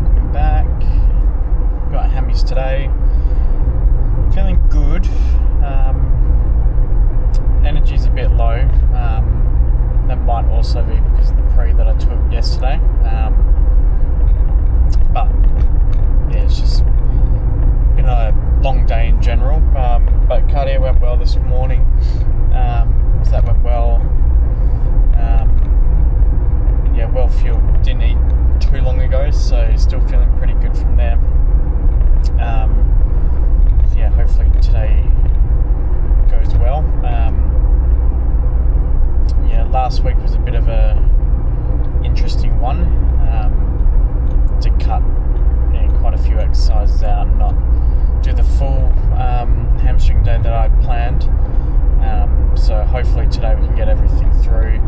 welcome back. Got hammies today. Feeling good. Energy's a bit low. That might also be because of the pre that I took yesterday. But yeah, it's just been a long day in general. But cardio went well this morning. So that went well. Yeah, well fueled. Didn't eat too long ago, so still feeling pretty good from there. Yeah, hopefully today goes well. Yeah, last week was a bit of a interesting one. To cut quite a few exercises out and not do the full hamstring day that I planned. So hopefully today we can get everything through.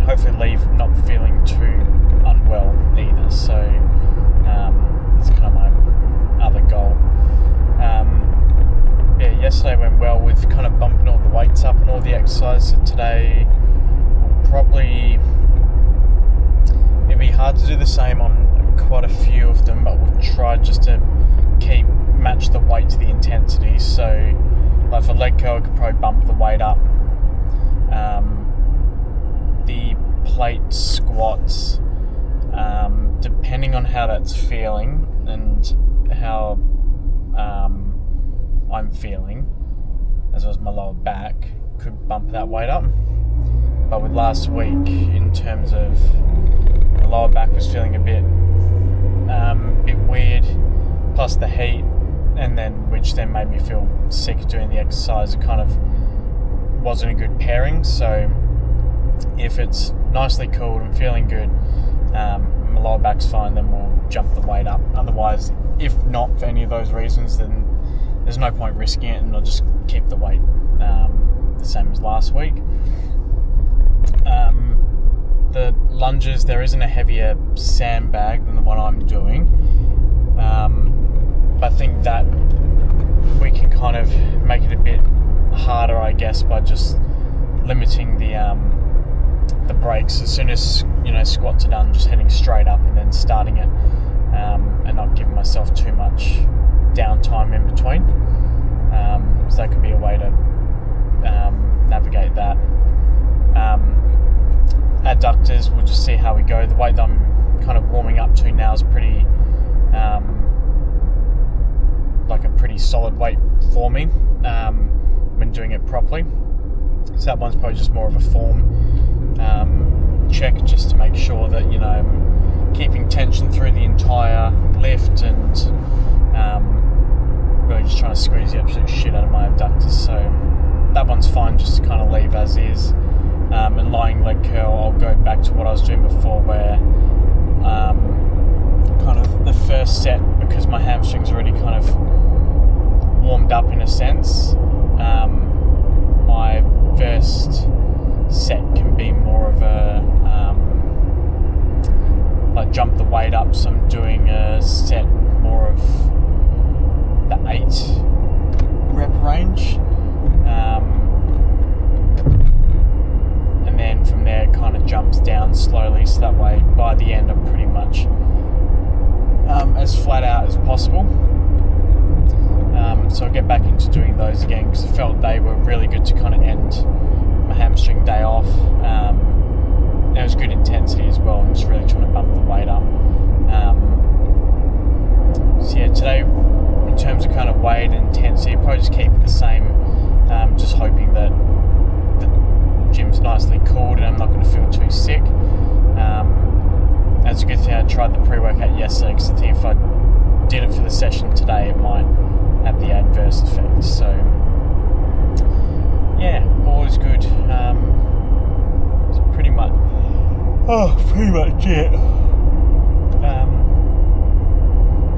Hopefully leave not feeling too unwell either, so that's kind of my other goal. Yeah, yesterday went well with kind of bumping all the weights up and all the exercises. So today will probably, it'd be hard to do the same on quite a few of them, but we'll try just to match the weight to the intensity. So like for leg curl, I could probably bump the weight up. The plate squats, depending on how that's feeling and how I'm feeling, as well as my lower back, could bump that weight up. But with last week, in terms of the lower back was feeling a bit weird, plus the heat, and then which then made me feel sick doing the exercise. It kind of wasn't a good pairing. So if it's nicely cooled and feeling good, my lower back's fine, then we'll jump the weight up. Otherwise, if not for any of those reasons, then there's no point risking it, and I'll just keep the weight the same as last week. The lunges, there isn't a heavier sandbag than the one I'm doing. But I think that we can kind of make it a bit harder, I guess, by just limiting the breaks. As soon as squats are done, just heading straight up and then starting it, and not giving myself too much downtime in between. So that could be a way to navigate that. Adductors, we'll just see how we go. The weight that I'm kind of warming up to now is pretty like a pretty solid weight for me when doing it properly. So that one's probably just more of a form check, just to make sure that I'm keeping tension through the entire lift, and really just trying to squeeze the absolute shit out of my abductors. So that one's fine, just to kind of leave as is. And lying leg curl, I'll go back to what I was doing before, where kind of the first set, because my hamstrings already kind of warmed up in a sense, my first set can be more of a like jump the weight up. So I'm doing a set more of the 8 rep range, and then from there it kind of jumps down slowly, so that way by the end I'm pretty much as flat out as possible. So I'll get back into doing those again, because I felt they were really good to kind of end my hamstring day off. It was good intensity as well. I'm just really trying to bump the weight up. So yeah, today in terms of kind of weight and intensity, probably just keep it the same. Just hoping that the gym's nicely cooled and I'm not going to feel too sick. That's a good thing I tried the pre-workout yesterday, because I think if I did it for the session today, it might have the adverse effect. So yeah, all is good. It's pretty much it.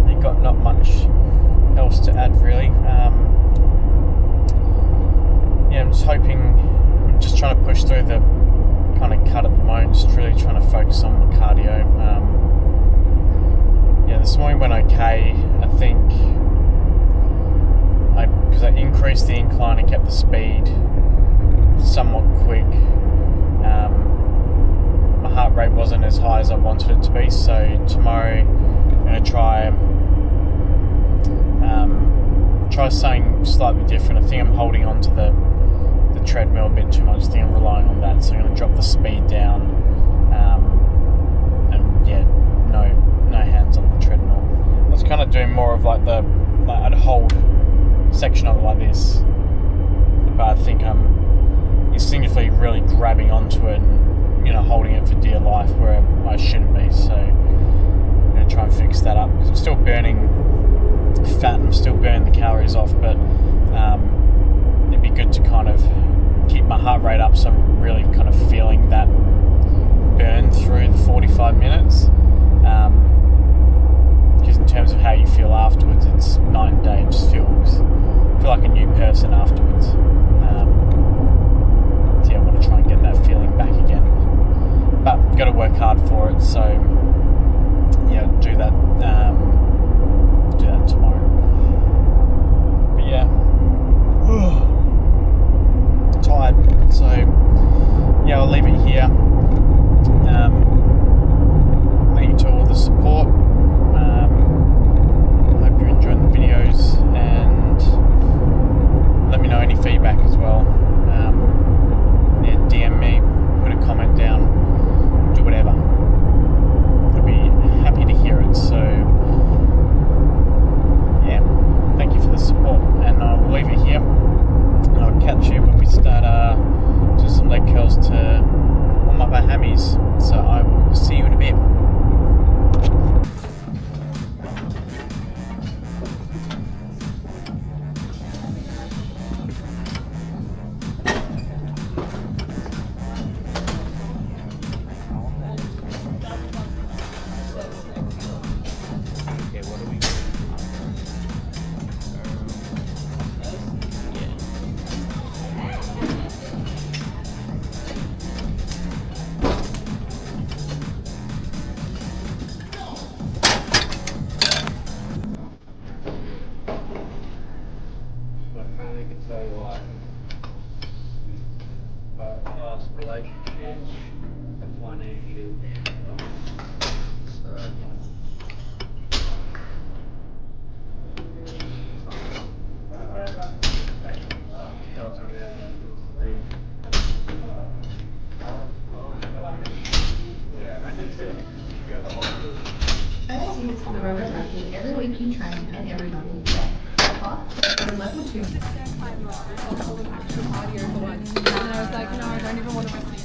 You've got not much else to add really. Yeah, I'm just trying to push through the kind of cut at the moment, just really trying to focus on my cardio. Yeah, this morning went okay. I think because I increased the incline and kept the speed somewhat quick, my heart rate wasn't as high as I wanted it to be. So tomorrow I'm going to try something slightly different. I think I'm holding on to the treadmill a bit too much. I think I'm relying on that, so I'm going to drop the speed down, and yeah, no hands on the treadmill. I was kind of doing more of like I'd hold section of it like this, but I think I'm instinctively really grabbing onto it and, you know, holding it for dear life where I shouldn't be. So I'm going to try and fix that up, because I'm still burning fat, I'm still burning the calories off, but it'd be good to kind of keep my heart rate up, so I'm really kind of feeling that burn through the 45 minutes, because in terms of how you feel afterwards, it's night and day. It just feel like a new person afterwards. So yeah, I want to try and get that feeling back again, but got to work hard for it. So yeah, do that tomorrow. But yeah, tired. So yeah, I'll leave it here. Thank you to all the support. I hope you're enjoying the videos, and let me know any feedback as well. Yeah, DM me, put a comment down, do whatever. I'll be happy to hear it. So yeah, thank you for the support, and I'll leave it here. And I'll catch you when we start doing some leg curls to warm up our hammies. So I will see you in a bit. Relationships, financial. Every week you train and every month you train. For level 2. And I was like, no, I don't even want to risk it.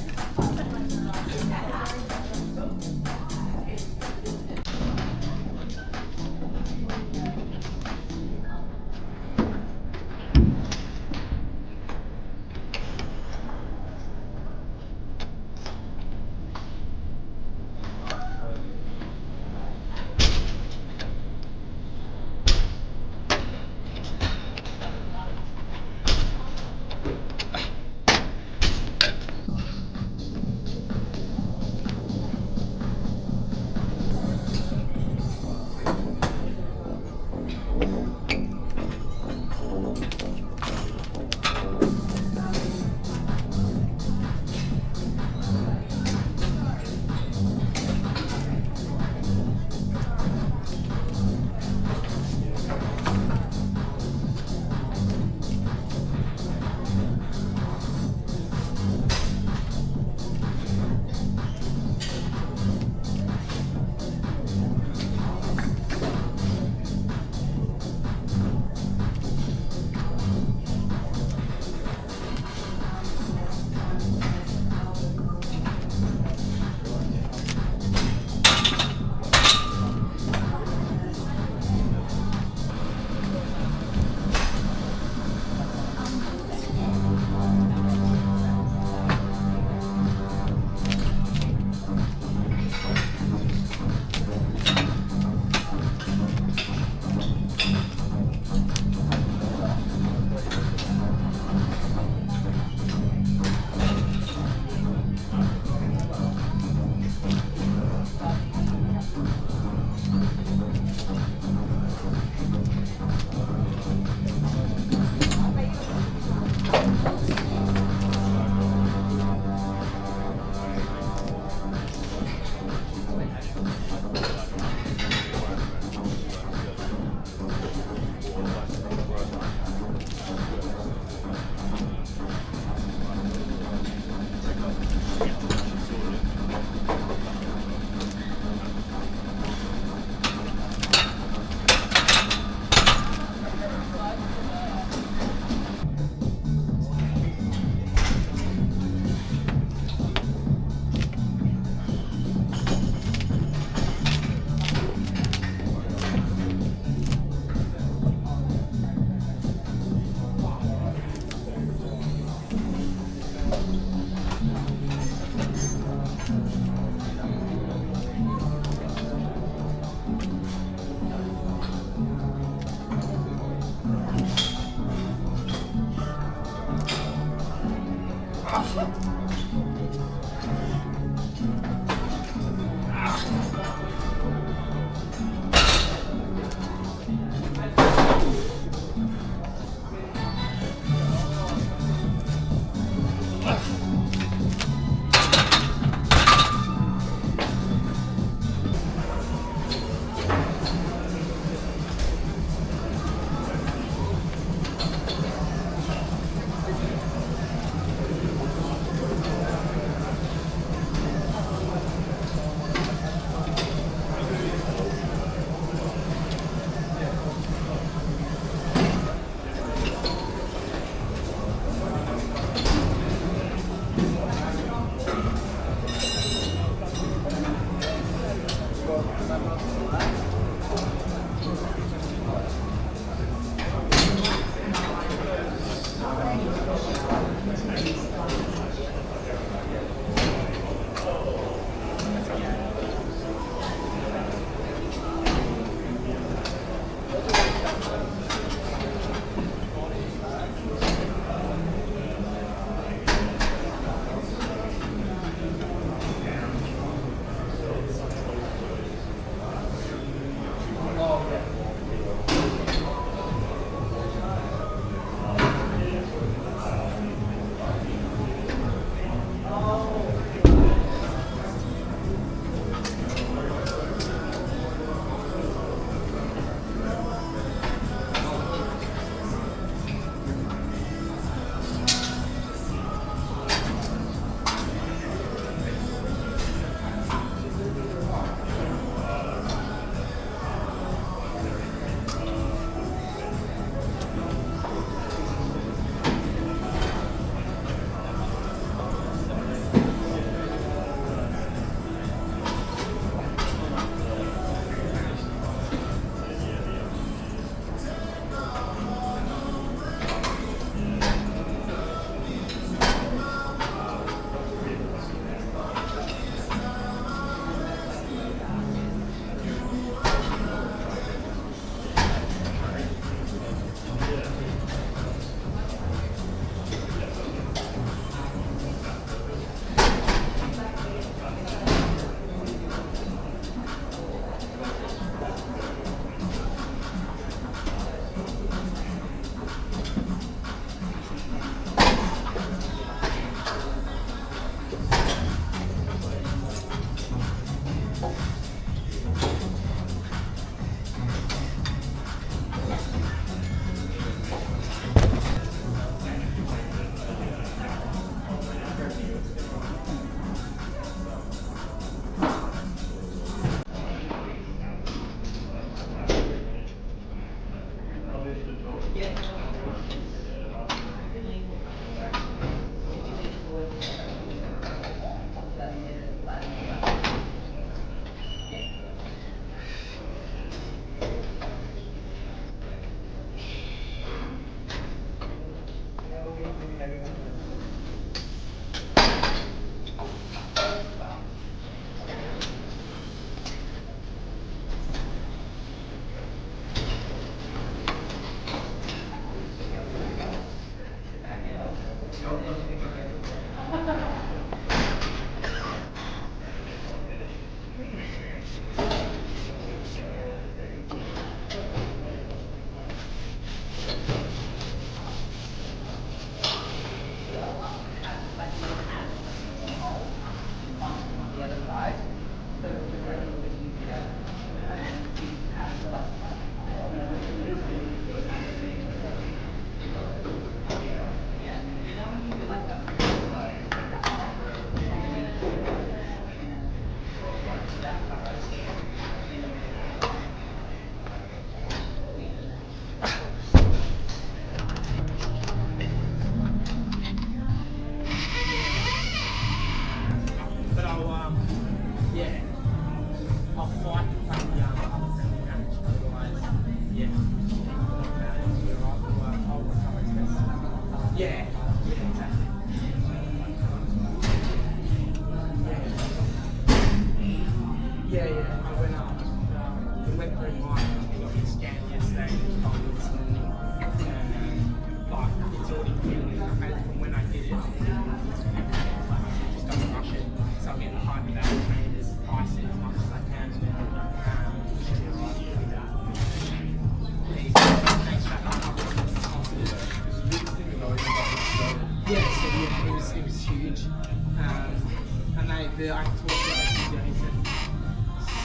I talked about it, he said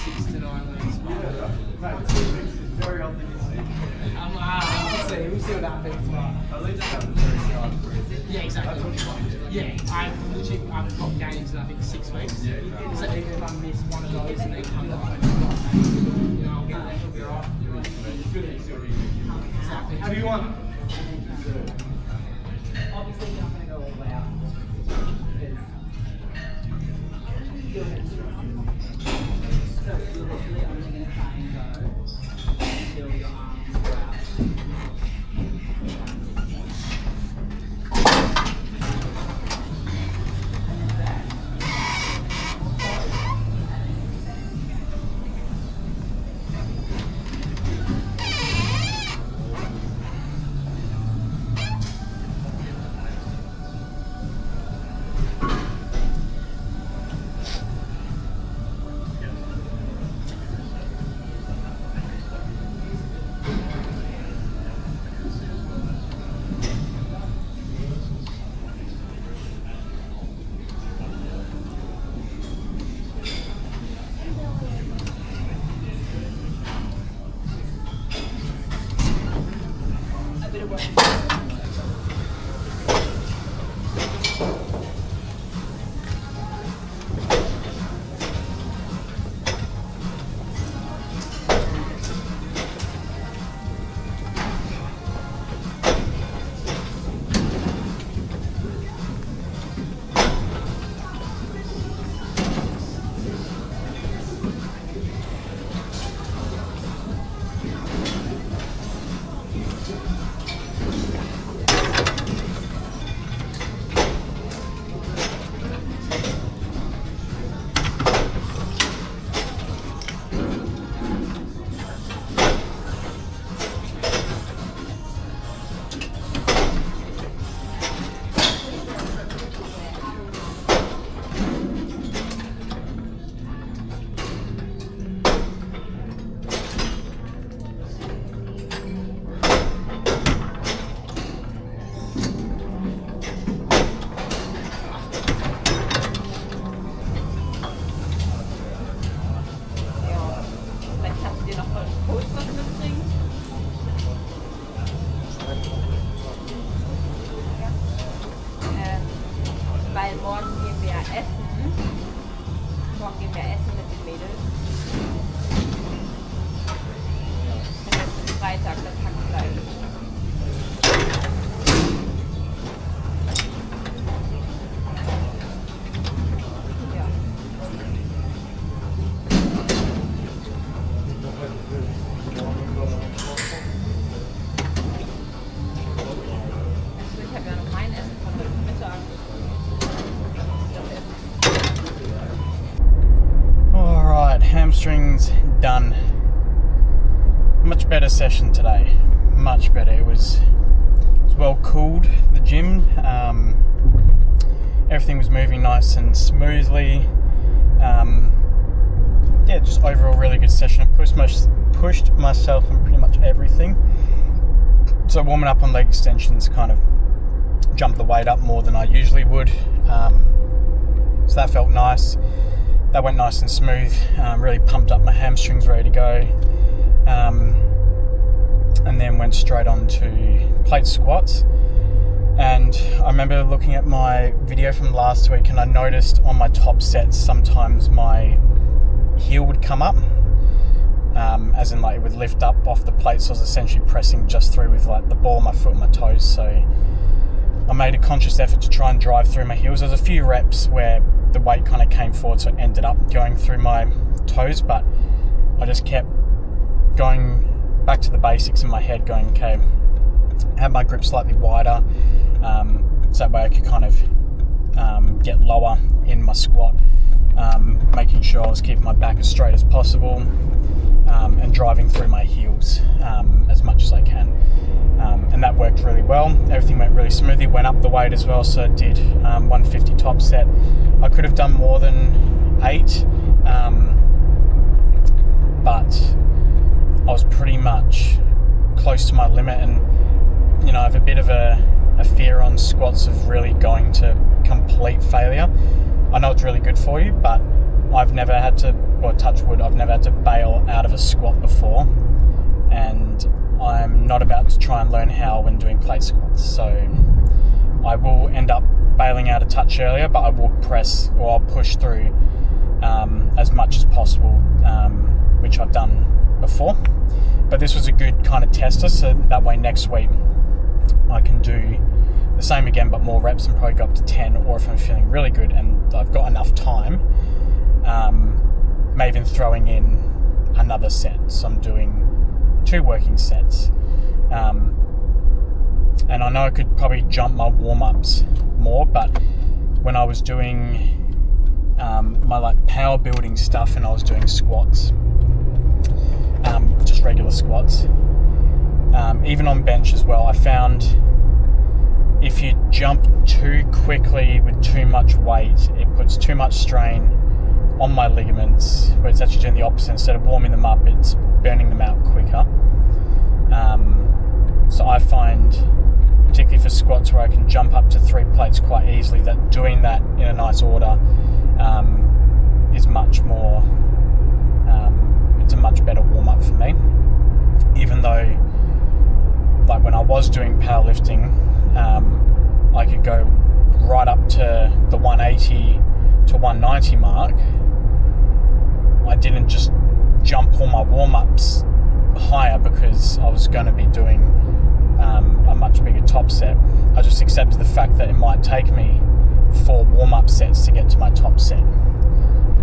6 to 9 weeks. Very often we'll see what happens. At least yeah, exactly. I've got games in I think 6 weeks. Yeah, exactly. So even if I miss one of those and then come back, I'll get that, it'll be alright. Exactly. How do you want? Obviously, you're not going to go all out. So you're literally only going to try and go until your arms go out. Toast was mitbringen? Weil morgen gehen wir essen. Morgen gehen wir essen mit den Mädels. Und jetzt ist Freitag, das Hackfleisch. Ja. Also ich habe ja noch mein Essen von heute Mittag. Alright, hamstrings done. Much better session today. Much better. It was well cooled, the gym. Everything was moving nice and smoothly. Yeah, just overall really good session. I pushed myself on pretty much everything. So warming up on leg extensions kind of jumped the weight up more than I usually would. So that felt nice. That went nice and smooth. Really pumped up my hamstrings, ready to go. And then went straight on to plate squats. And I remember looking at my video from last week, and I noticed on my top sets sometimes my heel would come up, as in like it would lift up off the plate, so I was essentially pressing just through with like the ball of my foot and my toes. So I made a conscious effort to try and drive through my heels. There was a few reps where the weight kind of came forward, so it ended up going through my toes, but I just kept going back to the basics in my head, going, okay, have my grip slightly wider, so that way I could kind of get lower in my squat, making sure I was keeping my back as straight as possible, and driving through my heels as much as I can. And that worked really well. Everything went really smoothly, went up the weight as well, so I did 150 top set. I could have done more than 8, but I was pretty much close to my limit, and you know, I have a bit of a fear on squats of really going to complete failure. I know it's really good for you, but I've never had to, or touch wood, I've never had to bail out of a squat before, and I'm not about to try and learn how when doing plate squats. So I will end up bailing out a touch earlier, but I will press, or I'll push through as much as possible, which I've done before. But this was a good kind of tester, so that way next week I can do the same again but more reps and probably go up to 10, or if I'm feeling really good and I've got enough time, maybe even throwing in another set. So I'm doing 2 working sets, and I know I could probably jump my warm-ups more, but when I was doing my like power building stuff and I was doing squats, just regular squats, even on bench as well, I found if you jump too quickly with too much weight, it puts too much strain on my ligaments, where it's actually doing the opposite. Instead of warming them up, it's burning them out quicker. So I find, particularly for squats where I can jump up to 3 plates quite easily, that doing that in a nice order is much more, it's a much better warm-up for me. Even though, like when I was doing powerlifting, I could go right up to the 180 to 190 mark. I didn't just jump all my warm-ups higher because I was going to be doing a much bigger top set. I just accepted the fact that it might take me 4 warm-up sets to get to my top set.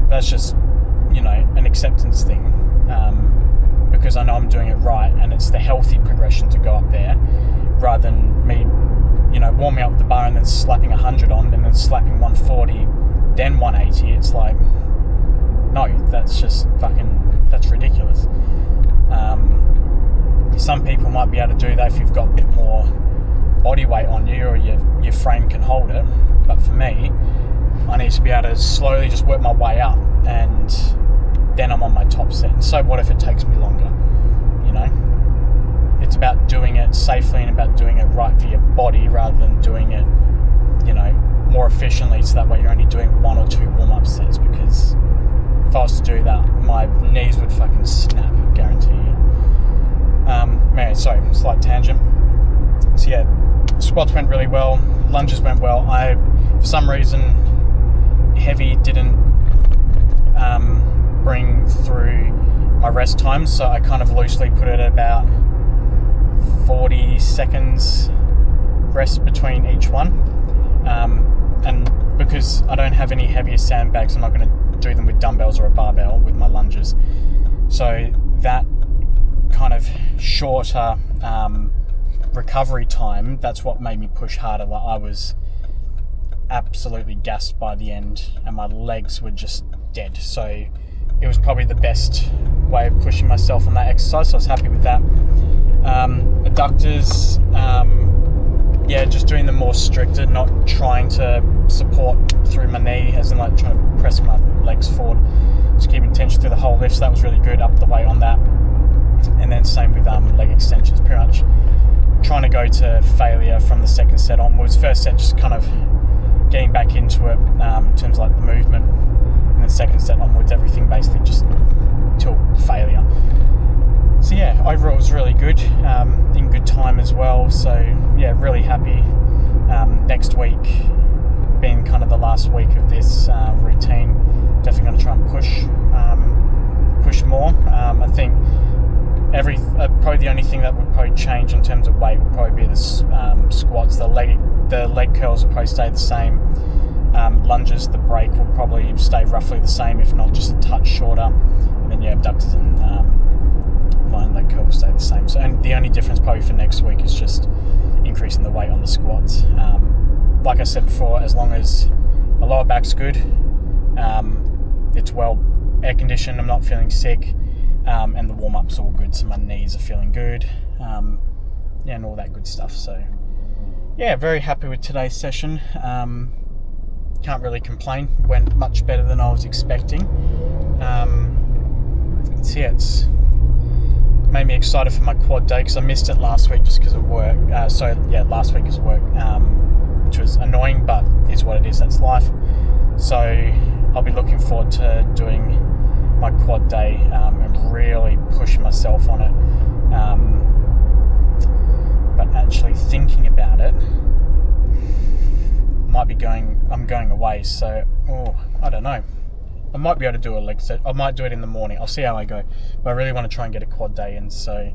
That's just, you know, an acceptance thing, because I know I'm doing it right, and it's the healthy progression to go up there, rather than me, you know, warming up the bar and then slapping 100 on and then slapping 140, then 180. It's like, no, that's just fucking, that's ridiculous. Some people might be able to do that if you've got a bit more body weight on you, or your frame can hold it. But for me, I need to be able to slowly just work my way up, and then I'm on my top set. And so what if it takes me longer? You know, it's about doing it safely and about doing it right for your body, rather than doing it, you know, more efficiently, so that way you're only doing 1 or 2 warm-up sets. Because if I was to do that, my knees would fucking snap, guarantee you. squats went really well, lunges went well. For some reason, heavy didn't bring through my rest time, so I kind of loosely put it at about 40 seconds rest between each one. And because I don't have any heavier sandbags, I'm not going to do them with dumbbells or a barbell with my lunges. So that kind of shorter recovery time, that's what made me push harder. Like, I was absolutely gassed by the end and my legs were just dead. So it was probably the best way of pushing myself on that exercise, so I was happy with that. Adductors, just doing them more stricter, not trying to support through my knee, as in like trying to press my legs forward, just keeping tension through the whole lift. So that was really good, up the weight on that. And then same with leg extensions, pretty much trying to go to failure from the second set onwards. First set just kind of getting back into it in terms of like the movement, and then second set onwards everything basically just till failure. So yeah, overall it was really good, in good time as well. So yeah, really happy. Next week being kind of the last week of this routine, definitely going to try and push more. I think probably the only thing that would probably change in terms of weight would probably be the squats. The leg curls will probably stay the same. Lunges, the break will probably stay roughly the same, if not just a touch shorter. And then yeah, abductors and line leg curl will stay the same. So, and the only difference probably for next week is just increasing the weight on the squats. Like I said before, as long as my lower back's good, it's well air conditioned, I'm not feeling sick, and the warm-up's all good, so my knees are feeling good, and all that good stuff. So yeah, very happy with today's session. Can't really complain, went much better than I was expecting. So yeah, it's made me excited for my quad day, because I missed it last week just because of work. Last week is work, which was annoying, but is what it is, that's life. So I'll be looking forward to doing my quad day and really push myself on it. But actually thinking about it, I'm going away, so I don't know. I might be able to do a leg set. I might do it in the morning. I'll see how I go. But I really want to try and get a quad day in, so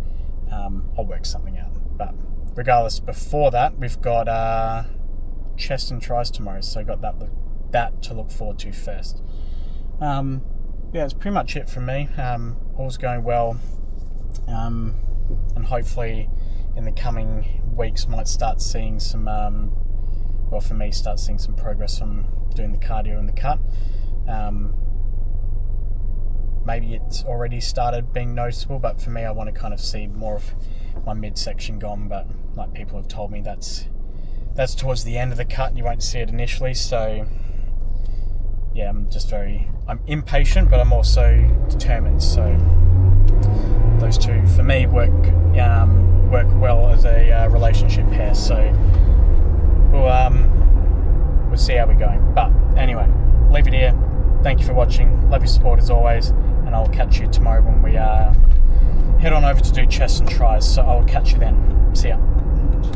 I'll work something out. But regardless, before that, we've got chest and tries tomorrow, so I got that to look forward to first. Yeah, that's pretty much it from me. All's going well, and hopefully in the coming weeks might start seeing some, start seeing some progress from doing the cardio and the cut. Maybe it's already started being noticeable, but for me, I want to kind of see more of my midsection gone. But like people have told me, that's towards the end of the cut, and you won't see it initially. So yeah, I'm impatient, but I'm also determined. So those two for me work well as a relationship pair. So we'll see how we're going. But anyway, leave it here. Thank you for watching. Love your support as always, and I'll catch you tomorrow when we head on over to do chest and tries. So I'll catch you then. See ya.